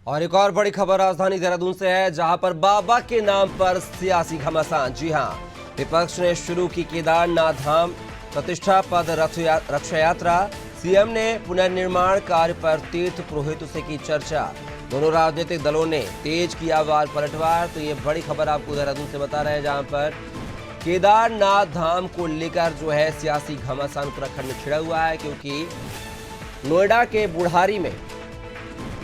और एक और बड़ी खबर राजधानी देहरादून से है, जहां पर बाबा के नाम पर सियासी घमासान। जी हां, विपक्ष ने शुरू की केदारनाथ धाम प्रतिष्ठा पद रक्षा यात्रा। सीएम ने पुनर्निर्माण कार्य पर तीर्थ पुरोहितों से की चर्चा। दोनों राजनीतिक दलों ने तेज किया वार पलटवार। तो ये बड़ी खबर आपको देहरादून से बता रहे हैं, जहां पर केदारनाथ धाम को लेकर जो है सियासी घमासान उत्तराखंड में छिड़ा हुआ है, क्योंकि नोएडा के बुढ़ारी में,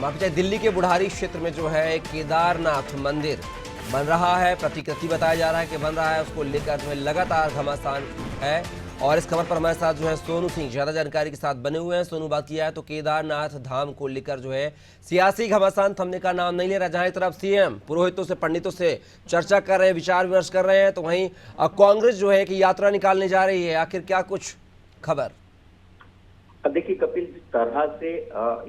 माफ कीजिए दिल्ली के बुढ़ारी क्षेत्र में जो है केदारनाथ मंदिर बन रहा है। प्रतिकृति बताया जा रहा है कि बन रहा है, उसको लेकर जो है लगातार घमासान है। और इस खबर पर हमारे साथ जो है सोनू सिंह ज्यादा जानकारी के साथ बने हुए हैं। सोनू, बात किया है तो केदारनाथ धाम को लेकर जो है सियासी घमासान थमने का नाम नहीं ले रहा। जहां एक तरफ सीएम पुरोहितों से, पंडितों से चर्चा कर रहे हैं, विचार विमर्श कर रहे हैं, तो वहीं कांग्रेस जो है कि यात्रा निकालने जा रही है। आखिर क्या कुछ खबर? देखिए कपिल, जिस तरह से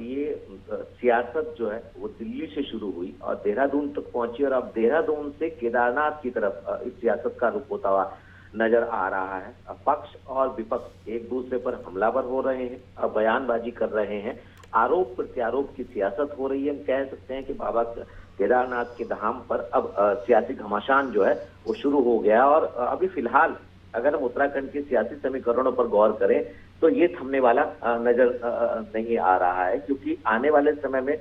ये सियासत जो है वो दिल्ली से शुरू हुई और देहरादून तक पहुंची और अब देहरादून से केदारनाथ की तरफ इस सियासत का रुख होता हुआ नजर आ रहा है। पक्ष और विपक्ष एक दूसरे पर हमलावर हो रहे हैं, बयानबाजी कर रहे हैं, आरोप प्रत्यारोप की सियासत हो रही है। हम कह सकते हैं कि बाबा केदारनाथ के धाम पर अब सियासी घमासान जो है वो शुरू हो गया। और अभी फिलहाल अगर हम उत्तराखंड के सियासी समीकरणों पर गौर करें तो ये थमने वाला नजर नहीं आ रहा है, क्योंकि आने वाले समय में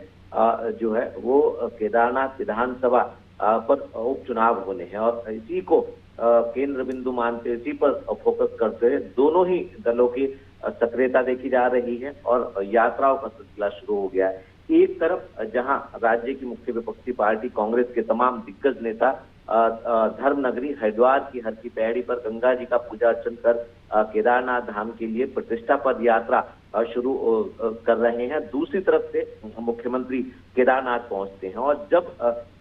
जो है वो केदारनाथ विधानसभा पर उपचुनाव होने हैं और इसी को केंद्र बिंदु मानते, इसी पर फोकस करते हुए दोनों ही दलों की सक्रियता देखी जा रही है और यात्राओं का सिलसिला शुरू हो गया है। एक तरफ जहां राज्य की मुख्य विपक्षी पार्टी कांग्रेस के तमाम दिग्गज नेता धर्म नगरी हरिद्वार की हर की पैड़ी पर गंगा जी का पूजा अर्चन कर केदारनाथ धाम के लिए प्रतिष्ठा पद यात्रा शुरू कर रहे हैं, दूसरी तरफ से मुख्यमंत्री केदारनाथ पहुंचते हैं। और जब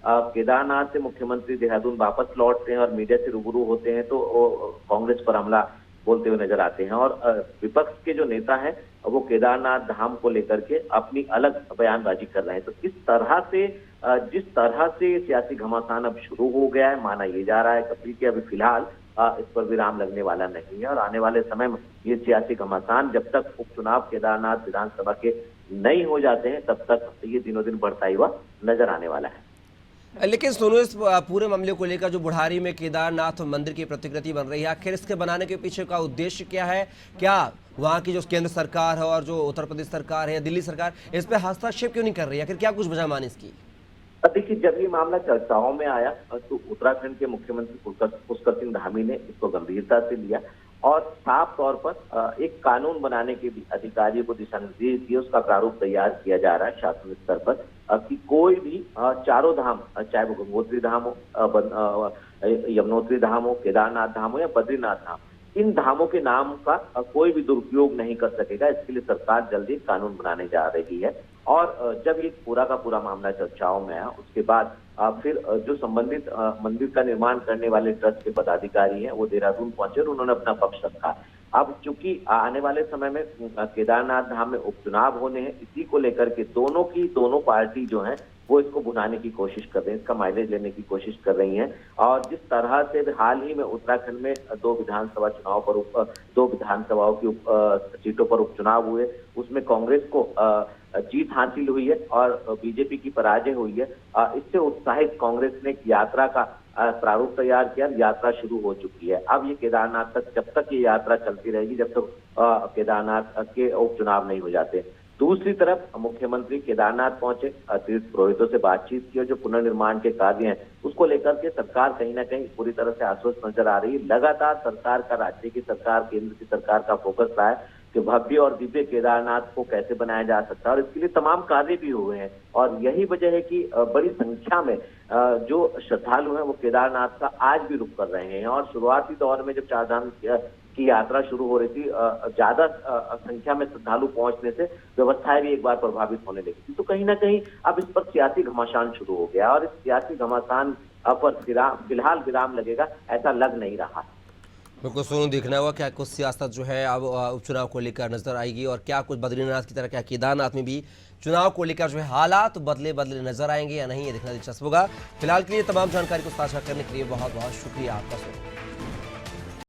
केदारनाथ से मुख्यमंत्री देहरादून वापस लौटते हैं और मीडिया से रूबरू होते हैं तो कांग्रेस पर हमला बोलते हुए नजर आते हैं। और विपक्ष के जो नेता हैं वो केदारनाथ धाम को लेकर के अपनी अलग बयानबाजी कर रहे हैं। तो इस तरह से जिस तरह से सियासी घमासान अब शुरू हो गया है, माना ये जा रहा है कपिल कि अभी फिलहाल इस पर विराम लगने वाला नहीं है और आने वाले समय में ये सियासी घमासान जब तक उपचुनाव केदारनाथ विधानसभा के नहीं हो जाते हैं तब तक ये दिनों दिन बढ़ता ही हुआ नजर आने वाला है। लेकिन सोनू, इस पूरे मामले को लेकर जो बुढ़ारी में केदारनाथ मंदिर की प्रतिकृति बन रही है, आखिर इसके बनाने के पीछे का उद्देश्य क्या है? क्या वहाँ की जो केंद्र सरकार है और जो उत्तर प्रदेश सरकार है या दिल्ली सरकार, इस पे हस्तक्षेप क्यों नहीं कर रही है? आखिर क्या कुछ वजह मानी इसकी? देखिए, जब ये मामला चर्चाओं में आया तो उत्तराखंड के मुख्यमंत्री पुष्कर सिंह धामी ने इसको गंभीरता से लिया और साफ तौर पर एक कानून बनाने के अधिकारियों को दिशा निर्देश दिए। उसका प्रारूप तैयार किया जा रहा है शासन स्तर पर कि कोई भी चारों धाम, चाहे वो गंगोत्री धाम हो, यमुनोत्री धाम हो, केदारनाथ धाम हो या बद्रीनाथ धाम, इन धामों के नाम का कोई भी दुरुपयोग नहीं कर सकेगा। इसके लिए सरकार जल्दी कानून बनाने जा रही है। और जब ये पूरा का पूरा मामला चर्चाओं में आया उसके बाद फिर जो संबंधित मंदिर का निर्माण करने वाले ट्रस्ट के पदाधिकारी हैं वो देहरादून पहुंचे और उन्होंने अपना पक्ष रखा। अब चूंकि आने वाले समय में केदारनाथ धाम में उपचुनाव होने हैं, इसी को लेकर के दोनों पार्टी जो है वो इसको भुनाने की कोशिश कर रहे हैं, इसका माइलेज लेने की कोशिश कर रही हैं। और जिस तरह से हाल ही में उत्तराखंड में दो विधानसभाओं की सीटों पर उपचुनाव हुए, उसमें कांग्रेस को जीत हासिल हुई है और बीजेपी की पराजय हुई है। इससे उत्साहित कांग्रेस ने यात्रा का प्रारूप तैयार किया, यात्रा शुरू हो चुकी है। अब ये केदारनाथ तक, जब तक ये यात्रा चलती रहेगी, जब तक केदारनाथ के उपचुनाव नहीं हो जाते। दूसरी तरफ मुख्यमंत्री केदारनाथ पहुंचे, तीर्थ पुरोहितों से बातचीत की और जो पुनर्निर्माण के कार्य हैं उसको लेकर के सरकार कहीं ना कहीं पूरी तरह से आश्वस्त नजर आ रही है। लगातार सरकार का, राज्य की सरकार, केंद्र की सरकार का फोकस रहा है कि भव्य और दिव्य केदारनाथ को कैसे बनाया जा सकता है और इसके लिए तमाम कार्य भी हुए हैं। और यही वजह है कि बड़ी संख्या में जो श्रद्धालु हैं वो केदारनाथ का आज भी रुख कर रहे हैं। और शुरुआती दौर में जब चारधाम की यात्रा शुरू हो रही थी, ज्यादा संख्या में श्रद्धालु पहुंचने से व्यवस्थाएं भी एक बार प्रभावित होने लगी थी। तो कहीं ना कहीं अब इस पर सियासी घमासान शुरू हो गया और इस सियासी घमासान पर फिलहाल विराम लगेगा ऐसा लग नहीं रहा। बिल्कुल सोनू, देखना होगा क्या कुछ सियासत जो है अब उपचुनाव को लेकर नजर आएगी और क्या कुछ बद्रीनाथ की तरह, क्या केदारनाथ में भी चुनाव को लेकर जो है हालात बदले नजर आएंगे या नहीं, ये देखना दिलचस्प होगा। फिलहाल के लिए तमाम जानकारी को साझा करने के लिए बहुत बहुत शुक्रिया आपका सोनू।